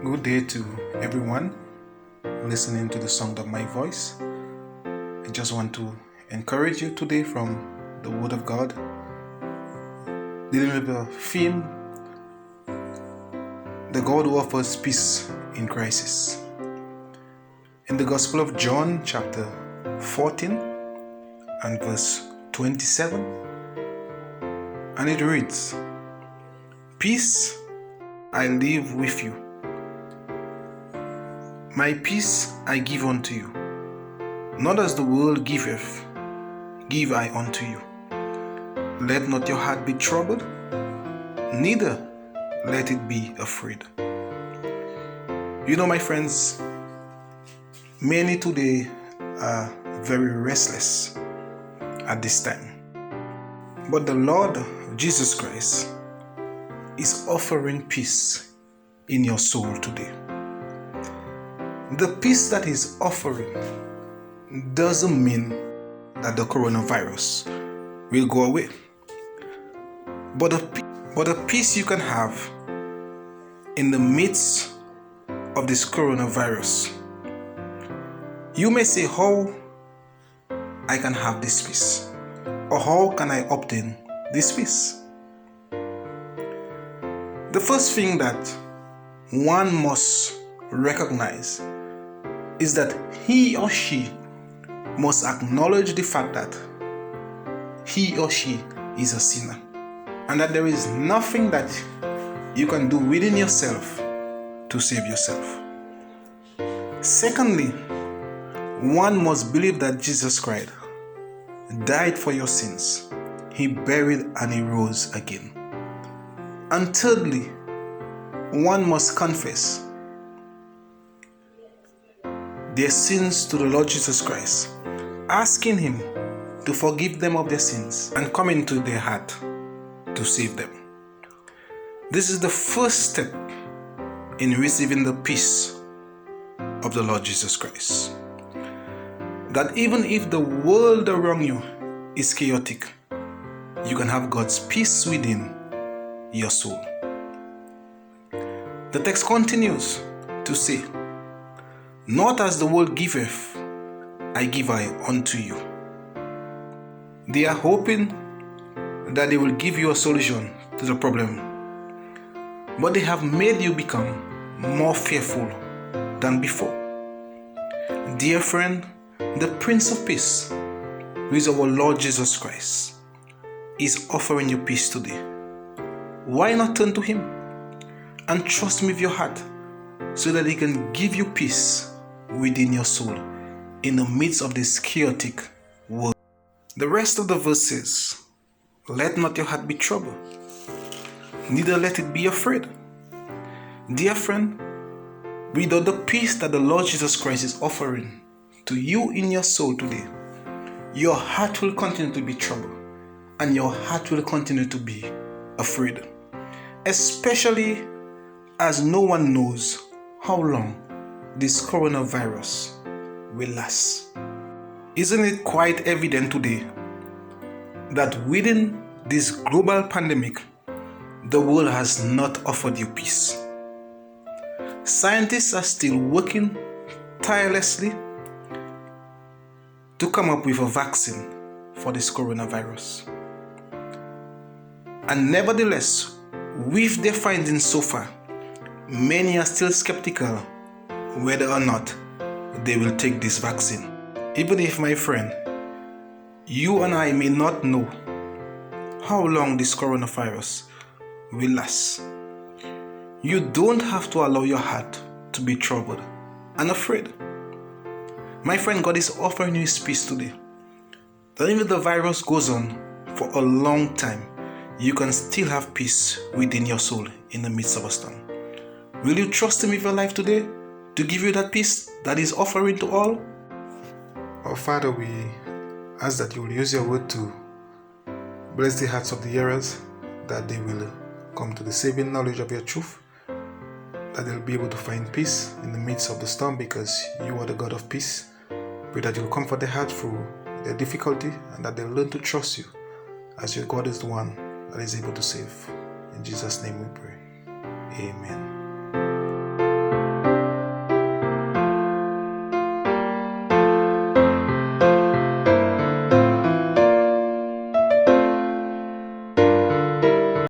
Good day to everyone listening to the sound of my voice. I just want to encourage you today from the Word of God, dealing with the theme, the God who offers peace in crisis. In the Gospel of John, chapter 14 and verse 27, and it reads, "Peace I leave with you. My peace I give unto you. Not as the world giveth, give I unto you. Let not your heart be troubled, neither let it be afraid." You know, my friends, many today are very restless at this time. But the Lord Jesus Christ is offering peace in your soul today. The peace that He's offering doesn't mean that the coronavirus will go away. But the peace you can have in the midst of this coronavirus. You may say, how I can have this peace? Or how can I obtain this peace? The first thing that one must recognize is that he or she must acknowledge the fact that he or she is a sinner, and that there is nothing that you can do within yourself to save yourself. Secondly, one must believe that Jesus Christ died for your sins. He buried and He rose again. And thirdly, one must confess their sins to the Lord Jesus Christ, asking Him to forgive them of their sins and come into their heart to save them. This is the first step in receiving the peace of the Lord Jesus Christ. That even if the world around you is chaotic, you can have God's peace within your soul. The text continues to say, "Not as the world giveth, I give I unto you." They are hoping that they will give you a solution to the problem, but they have made you become more fearful than before. Dear friend, the Prince of Peace, who is our Lord Jesus Christ, is offering you peace today. Why not turn to Him and trust Him with your heart so that He can give you peace within your soul in the midst of this chaotic world? The rest of the verse says, "Let not your heart be troubled, neither let it be afraid." Dear friend, without the peace that the Lord Jesus Christ is offering to you in your soul today, your heart will continue to be troubled and your heart will continue to be afraid, especially as no one knows how long this coronavirus will last. Isn't it quite evident today that within this global pandemic, the world has not offered you peace? Scientists are still working tirelessly to come up with a vaccine for this coronavirus. And nevertheless, with their findings so far, many are still skeptical whether or not they will take this vaccine. Even if, my friend, you and I may not know how long this coronavirus will last, you don't have to allow your heart to be troubled and afraid. My friend, God is offering you His peace today. That even if the virus goes on for a long time, you can still have peace within your soul in the midst of a storm. Will you trust Him with your life today to give you that peace that He's offering to all? Our Father, we ask that You will use Your word to bless the hearts of the hearers, that they will come to the saving knowledge of Your truth, that they'll be able to find peace in the midst of the storm, because You are the God of peace. Pray that You'll comfort their heart through their difficulty, and that they'll learn to trust You, as Your God is the one that is able to save. In Jesus' name we pray. Amen.